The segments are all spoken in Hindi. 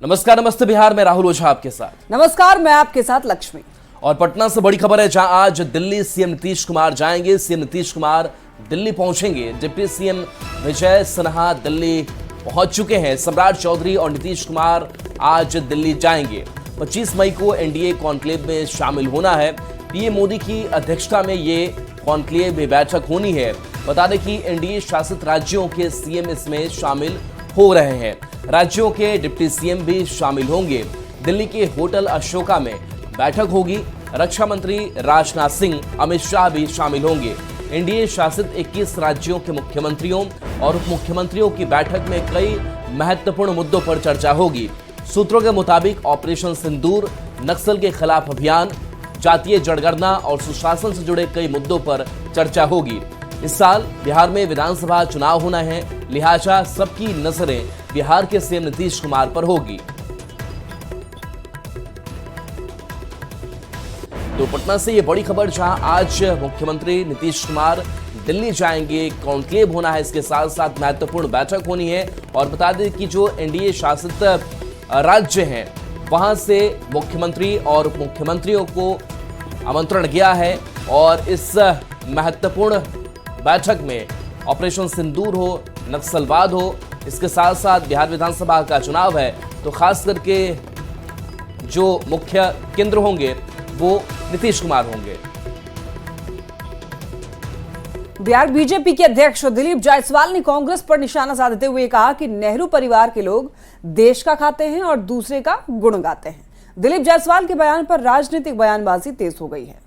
नमस्कार, नमस्ते बिहार में राहुल ओझा आपके साथ। नमस्कार, मैं आपके साथ लक्ष्मी। और पटना से बड़ी खबर है, जहां आज दिल्ली सीएम नीतीश कुमार जाएंगे। सीएम नीतीश कुमार दिल्ली पहुंचेंगे। डिप्टी सीएम विजय सिन्हा दिल्ली पहुंच चुके हैं। सम्राट चौधरी और नीतीश कुमार आज दिल्ली जाएंगे। 25 मई को एनडीए कॉन्क्लेव में शामिल होना है। पीएम मोदी की अध्यक्षता में ये कॉन्क्लेव में बैठक होनी है। बता दें कि एनडीए शासित राज्यों के सीएम इसमें शामिल हो रहे हैं। राज्यों के डिप्टी सीएम भी शामिल होंगे। दिल्ली के होटल अशोका में बैठक होगी। रक्षा मंत्री राजनाथ सिंह, अमित शाह भी शामिल होंगे। एनडीए शासित 21 राज्यों के मुख्यमंत्रियों और उप मुख्यमंत्रियों की बैठक में कई महत्वपूर्ण मुद्दों पर चर्चा होगी। सूत्रों के मुताबिक ऑपरेशन सिंदूर, नक्सल के खिलाफ अभियान, जातीय जनगणना और सुशासन से जुड़े कई मुद्दों पर चर्चा होगी। इस साल बिहार में विधानसभा चुनाव होना है, लिहाजा सबकी नजरें बिहार के सीएम नीतीश कुमार पर होगी। तो पटना से ये बड़ी खबर, जहां आज मुख्यमंत्री नीतीश कुमार दिल्ली जाएंगे। कॉन्क्लेव होना है, इसके साथ साथ महत्वपूर्ण बैठक होनी है। और बता दें कि जो एनडीए शासित राज्य हैं, वहां से मुख्यमंत्री और उप मुख्यमंत्रियों को आमंत्रण गया है। और इस महत्वपूर्ण बैठक में ऑपरेशन सिंदूर हो, नक्सलवाद हो, इसके साथ साथ बिहार विधानसभा का चुनाव है, तो खास करके जो मुख्य केंद्र होंगे वो नीतीश कुमार होंगे। बिहार बीजेपी के अध्यक्ष दिलीप जायसवाल ने कांग्रेस पर निशाना साधते हुए कहा कि नेहरू परिवार के लोग देश का खाते हैं और दूसरे का गुण गाते हैं। दिलीप जायसवाल के बयान पर राजनीतिक बयानबाजी तेज हो गई है।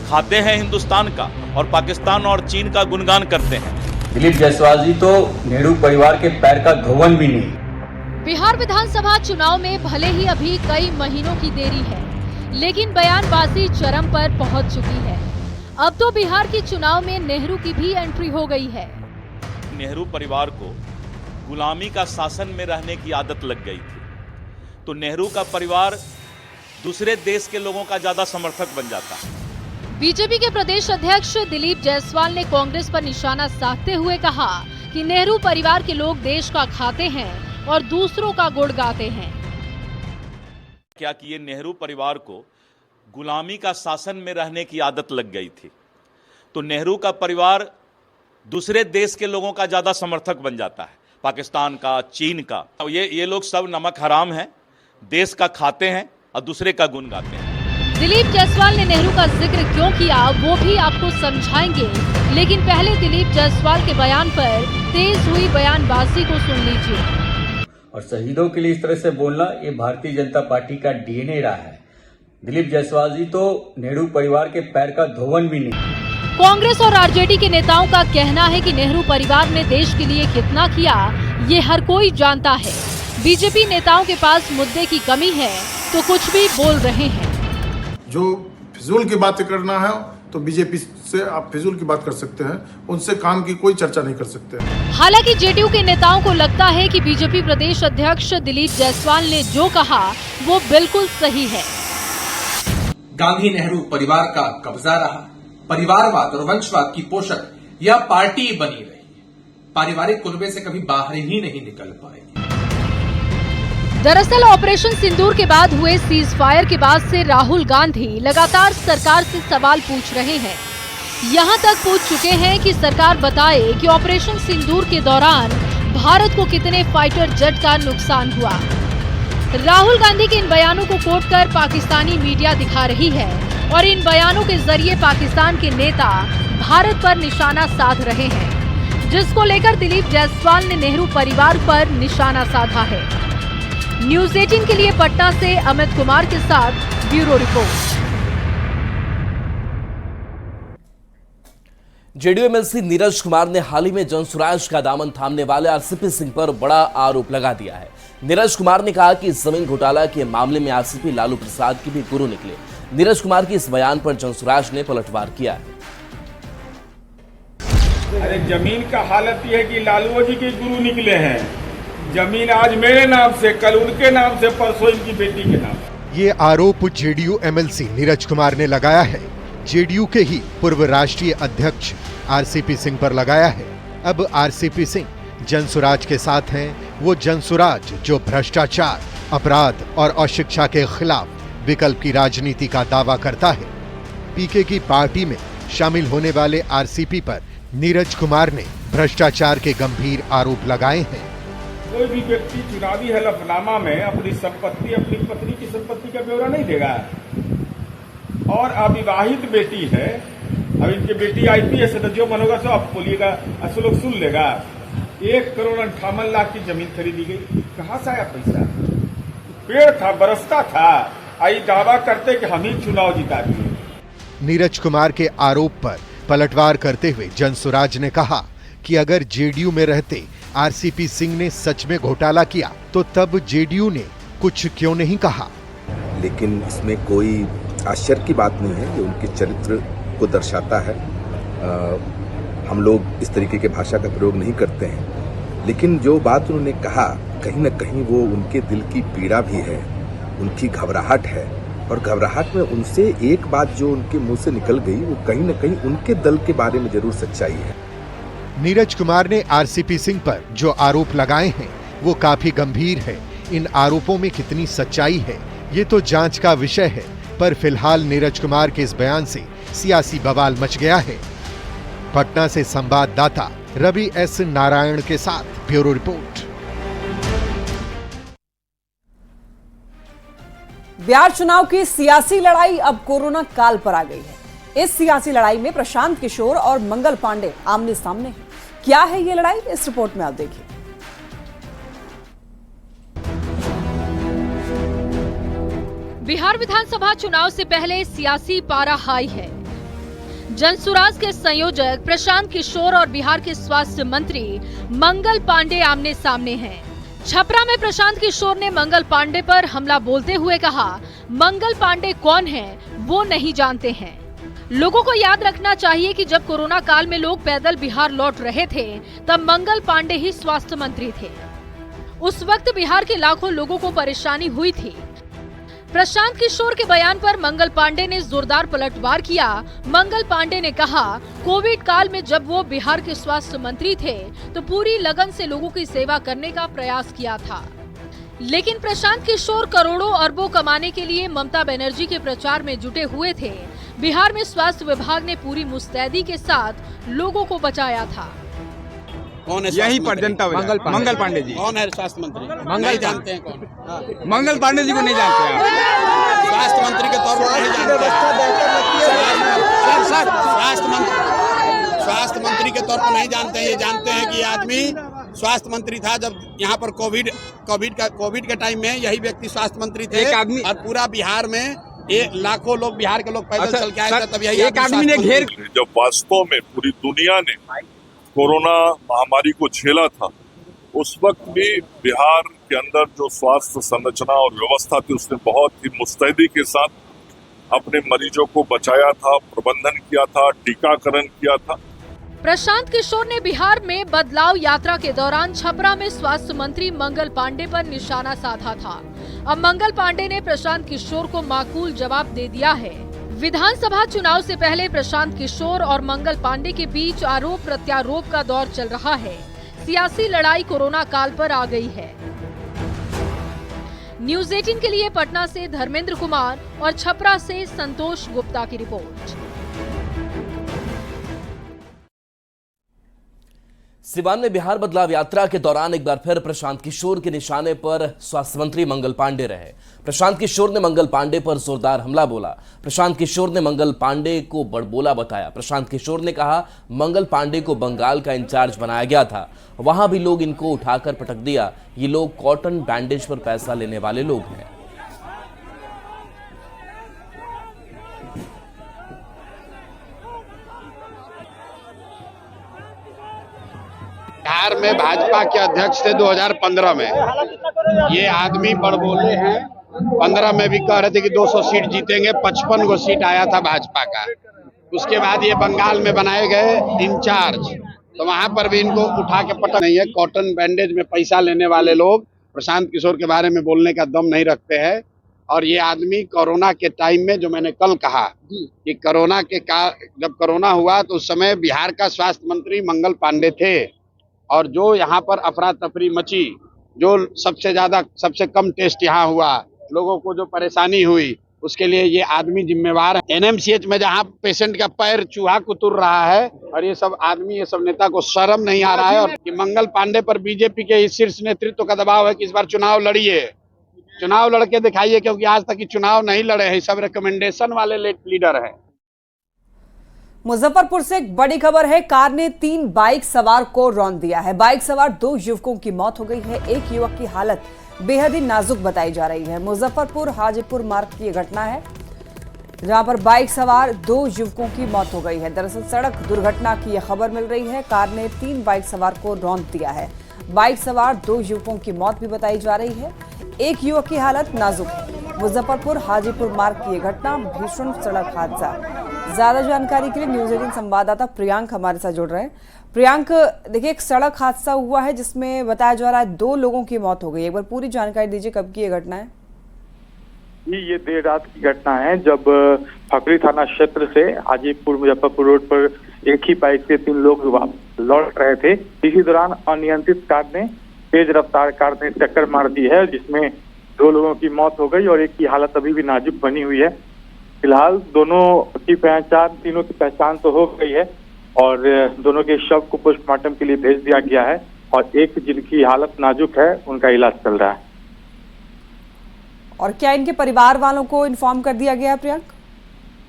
खाते हैं हिंदुस्तान का और पाकिस्तान और चीन का गुणगान करते हैं। दिलीप जायसवाल जी तो नेहरू परिवार के पैर का धोवन भी नहीं। बिहार विधानसभा चुनाव में भले ही अभी कई महीनों की देरी है, लेकिन बयानबाजी चरम पर पहुंच चुकी है। अब तो बिहार के चुनाव में नेहरू की भी एंट्री हो गई है। नेहरू परिवार को गुलामी का शासन में रहने की आदत लग गई थी, तो नेहरू का परिवार दूसरे देश के लोगों का ज्यादा समर्थक बन जाता। बीजेपी के प्रदेश अध्यक्ष दिलीप जायसवाल ने कांग्रेस पर निशाना साधते हुए कहा कि नेहरू परिवार के लोग देश का खाते हैं और दूसरों का गुण गाते हैं। क्या कि ये नेहरू परिवार को गुलामी का शासन में रहने की आदत लग गई थी, तो नेहरू का परिवार दूसरे देश के लोगों का ज्यादा समर्थक बन जाता है, पाकिस्तान का, चीन का। ये लोग सब नमक हराम हैं, देश का खाते हैं और दूसरे का गुण गाते हैं। दिलीप जायसवाल ने नेहरू का जिक्र क्यों किया वो भी आपको समझाएंगे, लेकिन पहले दिलीप जायसवाल के बयान पर तेज हुई बयानबाजी को सुन लीजिए। और शहीदों के लिए इस तरह से बोलना, ये भारतीय जनता पार्टी का डीएनए रहा है। दिलीप जायसवाल जी तो नेहरू परिवार के पैर का धोवन भी नहीं। कांग्रेस और आरजेडी के नेताओं का कहना है कि नेहरू परिवार ने देश के लिए कितना किया ये हर कोई जानता है। बीजेपी नेताओं के पास मुद्दे की कमी है तो कुछ भी बोल रहे हैं। जो फिजूल की बातें करना है तो बीजेपी से आप फिजूल की बात कर सकते हैं, उनसे काम की कोई चर्चा नहीं कर सकते। हालांकि जेडीयू के नेताओं को लगता है कि बीजेपी प्रदेश अध्यक्ष दिलीप जायसवाल ने जो कहा वो बिल्कुल सही है। गांधी नेहरू परिवार का कब्जा रहा, परिवारवाद और वंशवाद की पोषक यह पार्टी बनी रही, पारिवारिक कुनबे से कभी बाहर ही नहीं निकल पाएगी। दरअसल ऑपरेशन सिंदूर के बाद हुए सीज फायर के बाद से राहुल गांधी लगातार सरकार से सवाल पूछ रहे हैं। यहां तक पूछ चुके हैं कि सरकार बताए कि ऑपरेशन सिंदूर के दौरान भारत को कितने फाइटर जेट का नुकसान हुआ। राहुल गांधी के इन बयानों को कोट कर पाकिस्तानी मीडिया दिखा रही है और इन बयानों के जरिए पाकिस्तान के नेता भारत पर निशाना साध रहे हैं, जिसको लेकर दिलीप जायसवाल ने नेहरू परिवार पर निशाना साधा है। न्यूज़ 18 के लिए पटना से अमित कुमार के साथ bureau report. JDU MLC Neeraj Kumar ने हाल ही में जनसुराज का दामन थामने वाले आरसीपी सिंह पर बड़ा आरोप लगा दिया है। नीरज कुमार ने कहा कि जमीन घोटाला के मामले में आरसीपी लालू प्रसाद के भी गुरु निकले। नीरज कुमार के इस बयान पर जनसुराज ने पलटवार किया है। अरे जमीन का हालत यह है कि लालू जी के गुरु निकले हैं। जमीन आज मेरे नाम से, कल उनके नाम से, परसों इनकी बेटी के नाम। ये आरोप जेडीयू एमएलसी नीरज कुमार ने लगाया है जेडीयू के ही पूर्व राष्ट्रीय अध्यक्ष आरसीपी सिंह पर लगाया है। अब आरसीपी सिंह जनसुराज के साथ हैं, वो जनसुराज जो भ्रष्टाचार, अपराध और अशिक्षा के खिलाफ विकल्प की राजनीति का दावा करता है। पीके की पार्टी में शामिल होने वाले आरसीपी पर नीरज कुमार ने भ्रष्टाचार के गंभीर आरोप लगाए हैं। कोई भी व्यक्ति चुनावी हलफनामा में अपनी संपत्ति, अपनी पत्नी की संपत्ति का ब्यौरा नहीं देगा। और अविवाहित बेटी है, अब इनकी बेटी आईपीएस है, तो जो बनोगा सो आप बोलिएगा, असो लोग सुन लेगा। 1,58,00,000 की जमीन खरीदी गई, कहां से आया पैसा? पेड़ था, बरसता था, आई दावा करते कि हम ही चुनाव जिता दिए। नीरज कुमार के आरोप पर पलटवार करते हुए जनसुराज ने कहा कि अगर जेडीयू में रहते आरसीपी सिंह ने सच में घोटाला किया तो तब जेडीयू ने कुछ क्यों नहीं कहा। लेकिन इसमें कोई आश्चर्य की बात नहीं है, ये उनके चरित्र को दर्शाता है। हम लोग इस तरीके के भाषा का प्रयोग नहीं करते हैं, लेकिन जो बात उन्होंने कहा कहीं न कहीं वो उनके दिल की पीड़ा भी है, उनकी घबराहट है। और घबराहट में उनसे एक बात जो उनके मुंह से निकल गई वो कहीं न कहीं उनके दल के बारे में जरूर सच्चाई है। नीरज कुमार ने आरसीपी सिंह पर जो आरोप लगाए हैं वो काफी गंभीर है। इन आरोपों में कितनी सच्चाई है ये तो जांच का विषय है, पर फिलहाल नीरज कुमार के इस बयान से सियासी बवाल मच गया है। पटना से संवाददाता रवि एस नारायण के साथ ब्यूरो रिपोर्ट। बिहार चुनाव की सियासी लड़ाई अब कोरोना काल पर आ गई है। इस सियासी लड़ाई में प्रशांत किशोर और मंगल पांडे आमने सामने हैं। क्या है ये लड़ाई, इस रिपोर्ट में आप देखिए। बिहार विधानसभा चुनाव से पहले सियासी पारा हाई है। जनसुराज के संयोजक प्रशांत किशोर और बिहार के स्वास्थ्य मंत्री मंगल पांडे आमने सामने हैं। छपरा में प्रशांत किशोर ने मंगल पांडे पर हमला बोलते हुए कहा, मंगल पांडे कौन हैं वो नहीं जानते हैं। लोगों को याद रखना चाहिए कि जब कोरोना काल में लोग पैदल बिहार लौट रहे थे तब मंगल पांडे ही स्वास्थ्य मंत्री थे। उस वक्त बिहार के लाखों लोगों को परेशानी हुई थी। प्रशांत किशोर के बयान पर मंगल पांडे ने जोरदार पलटवार किया। मंगल पांडे ने कहा, कोविड काल में जब वो बिहार के स्वास्थ्य मंत्री थे तो पूरी लगन से लोगों की सेवा करने का प्रयास किया था। लेकिन प्रशांत किशोर करोड़ों अरबों कमाने के लिए ममता बनर्जी के प्रचार में जुटे हुए थे। बिहार में स्वास्थ्य विभाग ने पूरी मुस्तैदी के साथ लोगों को बचाया था। कौन है? यही पर जनता मंगल पांडे जी। कौन है स्वास्थ्य मंत्री? मंगल जानते हैं कौन? मंगल पांडे जी को नहीं जानते आप? स्वास्थ्य मंत्री के तौर पर नहीं जानते? स्वास्थ्य मंत्री के तौर पर नहीं जानते हैं। ये जानते हैं कि आदमी स्वास्थ्य मंत्री था जब यहाँ पर कोविड के टाइम में यही व्यक्ति स्वास्थ्य मंत्री थे। और पूरा बिहार में लाखों लोग, बिहार के लोग पैदल चल के आए थे, तब यही एक आदमी ने घेर। जब वास्तव में पूरी दुनिया ने कोरोना महामारी को झेला था, उस वक्त भी बिहार के अंदर जो स्वास्थ्य संरचना और व्यवस्था थी उसने बहुत ही मुस्तैदी के साथ अपने मरीजों को बचाया था, प्रबंधन किया था, टीकाकरण किया था। प्रशांत किशोर ने बिहार में बदलाव यात्रा के दौरान छपरा में स्वास्थ्य मंत्री मंगल पांडे पर निशाना साधा था। अब मंगल पांडे ने प्रशांत किशोर को माकूल जवाब दे दिया है। विधानसभा चुनाव से पहले प्रशांत किशोर और मंगल पांडे के बीच आरोप प्रत्यारोप का दौर चल रहा है। सियासी लड़ाई कोरोना काल पर आ गई है। न्यूज़ 18 के लिए पटना से धर्मेंद्र कुमार और छपरा से संतोष गुप्ता की रिपोर्ट। सिवान में बिहार बदलाव यात्रा के दौरान एक बार फिर प्रशांत किशोर के निशाने पर स्वास्थ्य मंत्री मंगल पांडे रहे। प्रशांत किशोर ने मंगल पांडे पर जोरदार हमला बोला। प्रशांत किशोर ने मंगल पांडे को बड़बोला बताया। प्रशांत किशोर ने कहा, मंगल पांडे को बंगाल का इंचार्ज बनाया गया था, वहां भी लोग इनको उठाकर पटक दिया। ये लोग कॉटन बैंडेज पर पैसा लेने वाले लोग हैं। बिहार में भाजपा के अध्यक्ष थे 2015 में। ये आदमी बड़बोले हैं। 15 में भी कह रहे थे कि 200 सीट जीतेंगे, 55 गो सीट आया था भाजपा का। उसके बाद ये बंगाल में बनाए गए इंचार्ज, तो वहां पर भी इनको उठा के पटक नहीं है। कॉटन बैंडेज में पैसा लेने वाले लोग प्रशांत किशोर के बारे में बोलने का दम नहीं रखते हैं। और ये आदमी कोरोना के टाइम में, जो मैंने कल कहा कि जब कोरोना हुआ तो उस समय बिहार का स्वास्थ्य मंत्री मंगल पांडे थे, और जो यहाँ पर अफरा तफरी मची, जो सबसे कम टेस्ट यहाँ हुआ, लोगों को जो परेशानी हुई, उसके लिए ये आदमी जिम्मेवार है। एनएमसीएच में जहाँ पेशेंट का पैर चूहा कुतर रहा है, और ये सब नेता को शर्म नहीं आ रहा है, और कि मंगल पांडे पर बीजेपी के इस शीर्ष नेतृत्व का दबाव है कि इस बार चुनाव लड़िए, चुनाव लड़के दिखाइए, क्योंकि आज तक चुनाव नहीं लड़े हैं, सब रिकमेंडेशन वाले लीडर हैं। मुजफ्फरपुर से एक बड़ी खबर है। कार ने 3 बाइक सवार को रौंद दिया है। बाइक सवार 2 युवकों की मौत हो गई है। एक युवक की हालत बेहद ही नाजुक बताई जा रही है। मुजफ्फरपुर हाजीपुर मार्ग की यह घटना है, जहां पर बाइक सवार 2 युवकों की मौत हो गई है। दरअसल सड़क दुर्घटना की यह खबर मिल रही है। कार ने 3 बाइक सवार को रौंद दिया है। बाइक सवार 2 युवकों की मौत भी बताई जा रही है। एक युवक की हालत नाजुक है। मुजफ्फरपुर हाजीपुर मार्ग की यह घटना, भीषण सड़क हादसा। ज्यादा जानकारी के लिए न्यूज 18 संवाददाता प्रियांक हमारे साथ जुड़ रहे हैं। प्रियांक, देखिए एक सड़क हादसा हुआ है जिसमें बताया जा रहा है 2 लोगों की मौत हो गई। एक बार पूरी जानकारी दीजिए, कब की ये घटना है? ये देर रात की घटना है, जब फकरी थाना क्षेत्र से हाजीपुर मुजफ्फरपुर रोड पर एक ही बाइक से 3 लोग लौट रहे थे। इसी दौरान अनियंत्रित कार ने, तेज रफ्तार कार ने टक्कर मार दी है, जिसमें 2 लोगों की मौत हो गई और एक की हालत अभी भी नाजुक बनी हुई है। फिलहाल तीनों की पहचान तो हो गई है और दोनों के शव को पोस्टमार्टम के लिए भेज दिया गया है, और एक जिनकी हालत नाजुक है उनका इलाज चल रहा है। और क्या इनके परिवार वालों को इन्फॉर्म कर दिया गया है प्रियांक?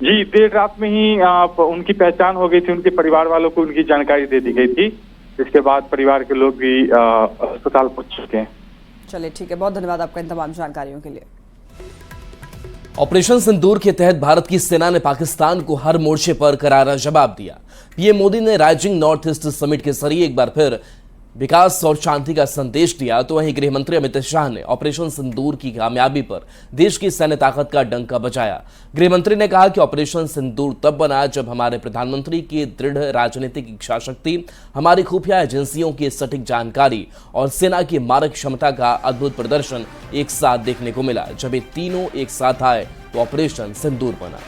जी, देर रात में ही उनकी पहचान हो गई थी, उनके परिवार वालों को उनकी जानकारी दे दी गई थी। इसके बाद परिवार के लोग भी अस्पताल पहुंच चुके हैं। चलिए ठीक है, बहुत धन्यवाद आपका इन तमाम जानकारियों के लिए। ऑपरेशन सिंदूर के तहत भारत की सेना ने पाकिस्तान को हर मोर्चे पर करारा जवाब दिया। पीएम मोदी ने राइजिंग नॉर्थ ईस्ट समिट के जरिए एक बार फिर विकास और शांति का संदेश दिया, तो वहीं गृह मंत्री अमित शाह ने ऑपरेशन सिंदूर की कामयाबी पर देश की सैन्य ताकत का डंका बजाया। गृह मंत्री ने कहा कि ऑपरेशन सिंदूर तब बना जब हमारे प्रधानमंत्री की दृढ़ राजनीतिक इच्छा शक्ति, हमारी खुफिया एजेंसियों की सटीक जानकारी और सेना की मारक क्षमता का अद्भुत प्रदर्शन एक साथ देखने को मिला। जब ये तीनों एक साथ आए तो ऑपरेशन सिंदूर बना।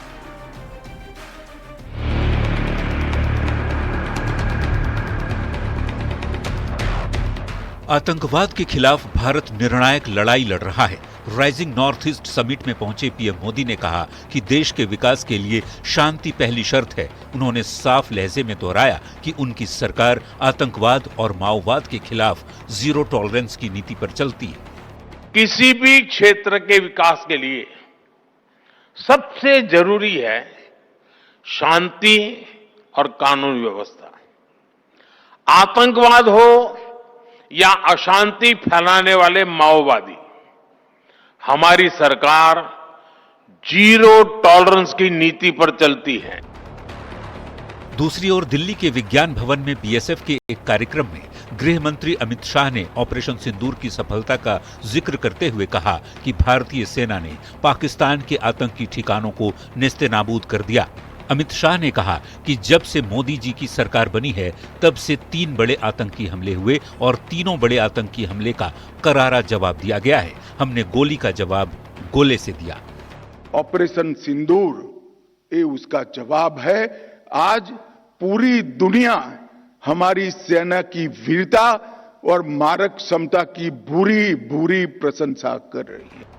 आतंकवाद के खिलाफ भारत निर्णायक लड़ाई लड़ रहा है। राइजिंग नॉर्थ ईस्ट समिट में पहुंचे पीएम मोदी ने कहा कि देश के विकास के लिए शांति पहली शर्त है। उन्होंने साफ लहजे में दोहराया कि उनकी सरकार आतंकवाद और माओवाद के खिलाफ जीरो टॉलरेंस की नीति पर चलती है। किसी भी क्षेत्र के विकास के लिए सबसे जरूरी है शांति और कानून व्यवस्था। आतंकवाद हो या अशांति फैलाने वाले माओवादी, हमारी सरकार जीरो टॉलरेंस की नीति पर चलती है। दूसरी ओर दिल्ली के विज्ञान भवन में बीएसएफ के एक कार्यक्रम में गृह मंत्री अमित शाह ने ऑपरेशन सिंदूर की सफलता का जिक्र करते हुए कहा कि भारतीय सेना ने पाकिस्तान के आतंकी ठिकानों को नेस्तनाबूद कर दिया। अमित शाह ने कहा कि जब से मोदी जी की सरकार बनी है तब से 3 बड़े आतंकी हमले हुए और तीनों बड़े आतंकी हमले का करारा जवाब दिया गया है। हमने गोली का जवाब गोले से दिया। ऑपरेशन सिंदूर ये उसका जवाब है। आज पूरी दुनिया हमारी सेना की वीरता और मारक क्षमता की भूरी भूरी प्रशंसा कर रही है।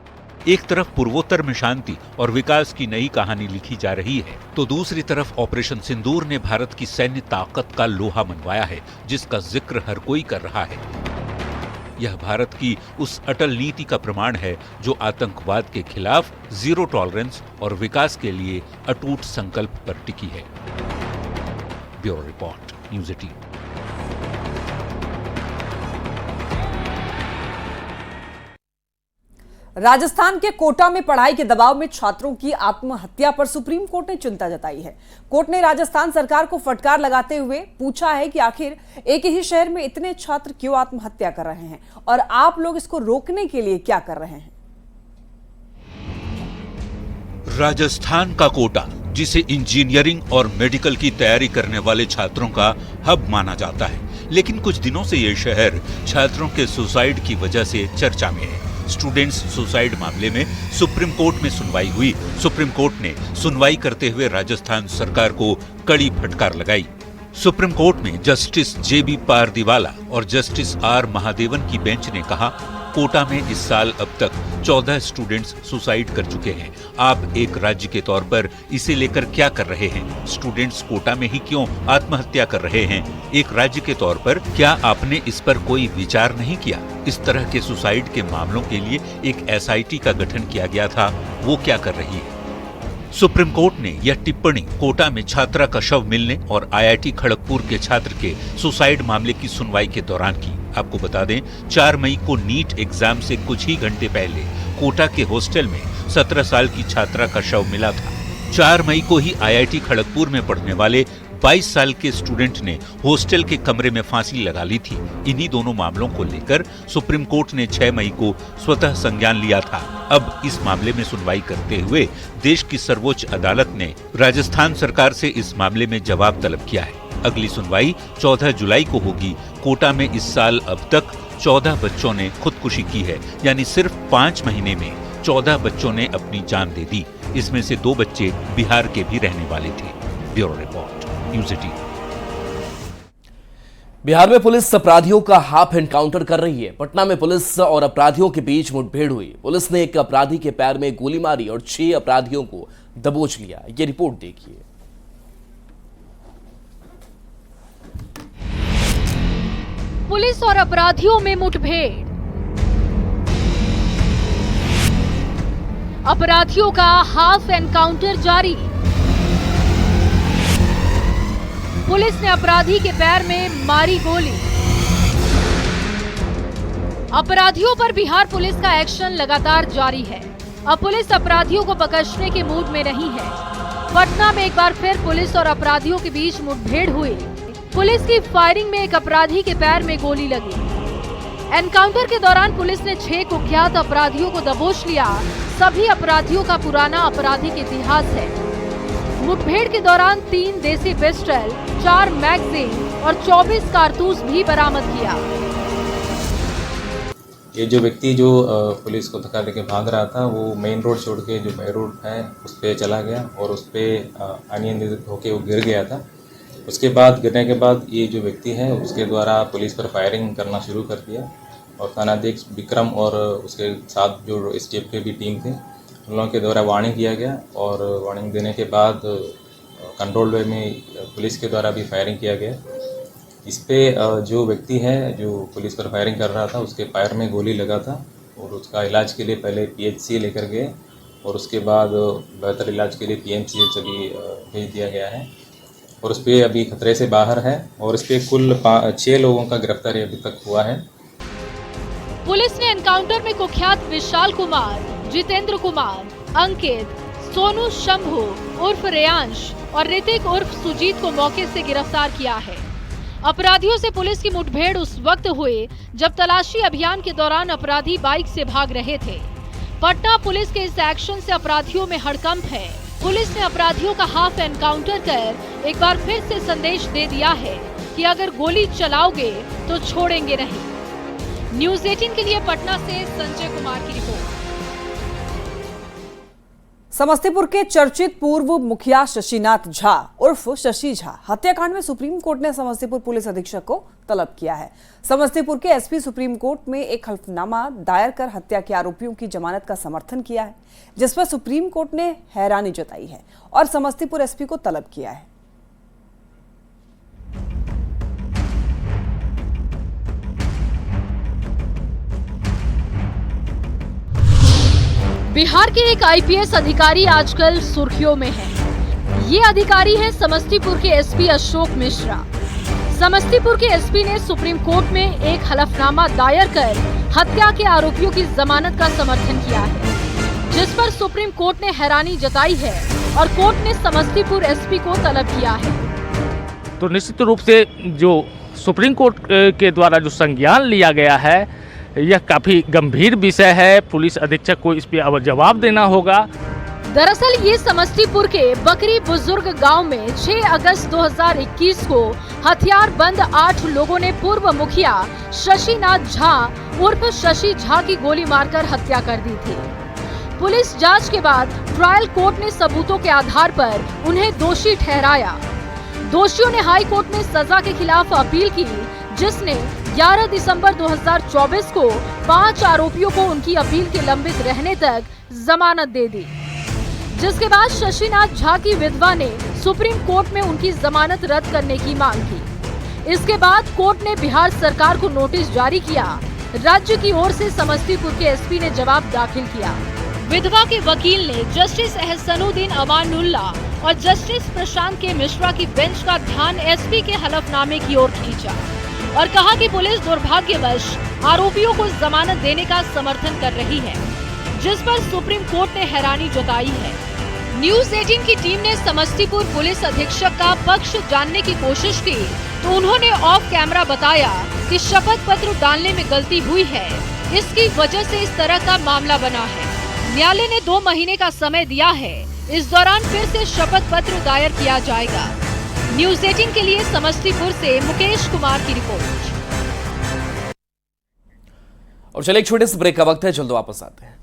एक तरफ पूर्वोत्तर में शांति और विकास की नई कहानी लिखी जा रही है, तो दूसरी तरफ ऑपरेशन सिंदूर ने भारत की सैन्य ताकत का लोहा मनवाया है, जिसका जिक्र हर कोई कर रहा है। यह भारत की उस अटल नीति का प्रमाण है जो आतंकवाद के खिलाफ जीरो टॉलरेंस और विकास के लिए अटूट संकल्प पर टिकी है। Bureau report, news 18। राजस्थान के कोटा में पढ़ाई के दबाव में छात्रों की आत्महत्या पर सुप्रीम कोर्ट ने चिंता जताई है। कोर्ट ने राजस्थान सरकार को फटकार लगाते हुए पूछा है कि आखिर एक ही शहर में इतने छात्र क्यों आत्महत्या कर रहे हैं और आप लोग इसको रोकने के लिए क्या कर रहे हैं। राजस्थान का कोटा, जिसे इंजीनियरिंग और मेडिकल की तैयारी करने वाले छात्रों का हब माना जाता है, लेकिन कुछ दिनों से यह शहर छात्रों के सुसाइड की वजह से चर्चा में है। स्टूडेंट्स सुसाइड मामले में सुप्रीम कोर्ट में सुनवाई हुई। सुप्रीम कोर्ट ने सुनवाई करते हुए राजस्थान सरकार को कड़ी फटकार लगाई। सुप्रीम कोर्ट में जस्टिस जे.बी. पारदीवाला और जस्टिस आर. महादेवन की बेंच ने कहा, कोटा में इस साल अब तक 14 स्टूडेंट्स सुसाइड कर चुके हैं। आप एक राज्य के तौर पर इसे लेकर क्या कर रहे हैं? स्टूडेंट्स कोटा में ही क्यों आत्महत्या कर रहे हैं? एक राज्य के तौर पर क्या आपने इस पर कोई विचार नहीं किया? इस तरह के सुसाइड के मामलों के लिए एक एसआईटी का गठन किया गया था, वो क्या कर रही है? सुप्रीम कोर्ट ने यह टिप्पणी कोटा में छात्रा का शव मिलने और आईआईटी खड़गपुर के छात्र के सुसाइड मामले की सुनवाई के दौरान की। आपको बता दें, 4 मई को नीट एग्जाम से कुछ ही घंटे पहले कोटा के हॉस्टल में 17 साल की छात्रा का शव मिला था। 4 मई को ही आईआईटी खड़गपुर में पढ़ने वाले 22 साल के स्टूडेंट ने हॉस्टल के कमरे में फांसी लगा ली थी। इन्हीं दोनों मामलों को लेकर सुप्रीम कोर्ट ने 6 मई को स्वतः संज्ञान लिया था। अब इस मामले में सुनवाई करते हुए देश की सर्वोच्च अदालत ने राजस्थान सरकार से इस मामले में जवाब तलब किया है। अगली सुनवाई 14 जुलाई को होगी। कोटा में इस साल अब तक 14 बच्चों ने खुदकुशी की है, यानी सिर्फ 5 महीने में 14 बच्चों ने अपनी जान दे दी। इसमें से 2 बच्चे बिहार के भी रहने वाले थे। Bureau report, news 18। बिहार में पुलिस अपराधियों का हाफ एनकाउंटर कर रही है। पटना में पुलिस और अपराधियों के बीच मुठभेड़ हुई। पुलिस ने एक अपराधी के पैर में गोली मारी और 6 अपराधियों को दबोच लिया। ये रिपोर्ट देखिए। पुलिस और अपराधियों में मुठभेड़। अपराधियों का हाफ एनकाउंटर जारी। पुलिस ने अपराधी के पैर में मारी गोली। अपराधियों पर बिहार पुलिस का एक्शन लगातार जारी है। अब पुलिस अपराधियों को पकड़ने के मूड में नहीं है। पटना में एक बार फिर पुलिस और अपराधियों के बीच मुठभेड़ हुई। पुलिस की फायरिंग में एक अपराधी के पैर में गोली लगी। एनकाउंटर के दौरान पुलिस ने 6 कुख्यात अपराधियों को दबोच लिया। सभी अपराधियों का पुराना आपराधिक इतिहास है। मुठभेड़ के दौरान 3 देसी पिस्टल, 4 मैगजीन और 24 कारतूस भी बरामद किया। ये जो व्यक्ति जो पुलिस को धक्का देके भाग रहा था, वो मेन रोड छोड़ के जो बाई रोड है उस पर चला गया और उस पर अनियंत्रित होके वो गिर गया था। उसके बाद गिरने के बाद ये जो व्यक्ति है उसके द्वारा पुलिस पर फायरिंग करना शुरू कर दिया और थानाध्यक्ष विक्रम और उसके साथ जो एसटीएफ की भी टीम थे उन लोगों के द्वारा वार्निंग किया गया और वार्निंग देने के बाद कंट्रोल वे में पुलिस के द्वारा भी फायरिंग किया गया। इस पे जो व्यक्ति है जो पुलिस पर फायरिंग कर रहा था उसके पैर में गोली लगा था और उसका इलाज के लिए पहले पीएचसी लेकर गए और उसके बाद बेहतर इलाज के लिए पीएमसीएच अभी भेज दिया गया है और उस पर अभी खतरे से बाहर है और इस पर कुल 6 लोगों का गिरफ्तारी अभी तक हुआ है। पुलिस ने एनकाउंटर में कुख्यात विशाल कुमार, जितेंद्र कुमार, अंकित, सोनू शंभू उर्फ रेयांश और ऋतिक उर्फ सुजीत को मौके से गिरफ्तार किया है। अपराधियों से पुलिस की मुठभेड़ उस वक्त हुई जब तलाशी अभियान के दौरान अपराधी बाइक से भाग रहे थे। पटना पुलिस के इस एक्शन से अपराधियों में हड़कंप है। पुलिस ने अपराधियों का हाफ एनकाउंटर कर एक बार फिर से संदेश दे दिया है कि अगर गोली चलाओगे तो छोड़ेंगे नहीं। न्यूज़ 18 के लिए पटना से संजय कुमार की रिपोर्ट। समस्तीपुर के चर्चित पूर्व मुखिया शशिनाथ झा उर्फ शशि झा हत्याकांड में सुप्रीम कोर्ट ने समस्तीपुर पुलिस अधीक्षक को तलब किया है। समस्तीपुर के एसपी सुप्रीम कोर्ट में एक हलफनामा दायर कर हत्या के आरोपियों की जमानत का समर्थन किया है, जिस पर सुप्रीम कोर्ट ने हैरानी जताई है और समस्तीपुर एसपी को तलब किया है। बिहार के एक आईपीएस अधिकारी आजकल सुर्खियों में हैं। ये अधिकारी हैं समस्तीपुर के एसपी अशोक मिश्रा। समस्तीपुर के एसपी ने सुप्रीम कोर्ट में एक हलफनामा दायर कर हत्या के आरोपियों की जमानत का समर्थन किया है, जिस पर सुप्रीम कोर्ट ने हैरानी जताई है और कोर्ट ने समस्तीपुर एसपी को तलब किया है। तो निश्चित रूप से जो सुप्रीम कोर्ट के द्वारा जो संज्ञान लिया गया है यह काफी गंभीर विषय है। पुलिस अधीक्षक को इस पे अब जवाब देना होगा। दरअसल ये समस्तीपुर के बकरी बुजुर्ग गांव में 6 अगस्त 2021 को हथियार बंद 8 लोगों ने पूर्व मुखिया शशिनाथ झा उर्फ शशि झा की गोली मारकर हत्या कर दी थी। पुलिस जांच के बाद ट्रायल कोर्ट ने सबूतों के आधार पर उन्हें दोषी ठहराया। दोषियों ने हाई कोर्ट में सजा के खिलाफ अपील की, जिसने 11 दिसंबर 2024 को 5 आरोपियों को उनकी अपील के लंबित रहने तक जमानत दे दी, जिसके बाद शशिनाथ झा की विधवा ने सुप्रीम कोर्ट में उनकी जमानत रद्द करने की मांग की। इसके बाद कोर्ट ने बिहार सरकार को नोटिस जारी किया। राज्य की ओर से समस्तीपुर के एसपी ने जवाब दाखिल किया। विधवा के वकील ने जस्टिस एहसनुद्दीन अमानुल्लाह और जस्टिस प्रशांत के मिश्रा की बेंच का ध्यान एसपी के हलफनामे की ओर खींचा और कहा कि पुलिस दुर्भाग्यवश आरोपियों को जमानत देने का समर्थन कर रही है, जिस पर सुप्रीम कोर्ट ने हैरानी जताई है। न्यूज 18 की टीम ने समस्तीपुर पुलिस अधीक्षक का पक्ष जानने की कोशिश की तो उन्होंने ऑफ कैमरा बताया कि शपथ पत्र डालने में गलती हुई है, इसकी वजह से इस तरह का मामला बना है। न्यायालय ने 2 महीने का समय दिया है, इस दौरान फिर से शपथ पत्र दायर किया जाएगा। न्यूज 18 के लिए समस्तीपुर से मुकेश कुमार की रिपोर्ट। और चलिए एक छोटे से ब्रेक का वक्त है, जल्द वापस आते हैं।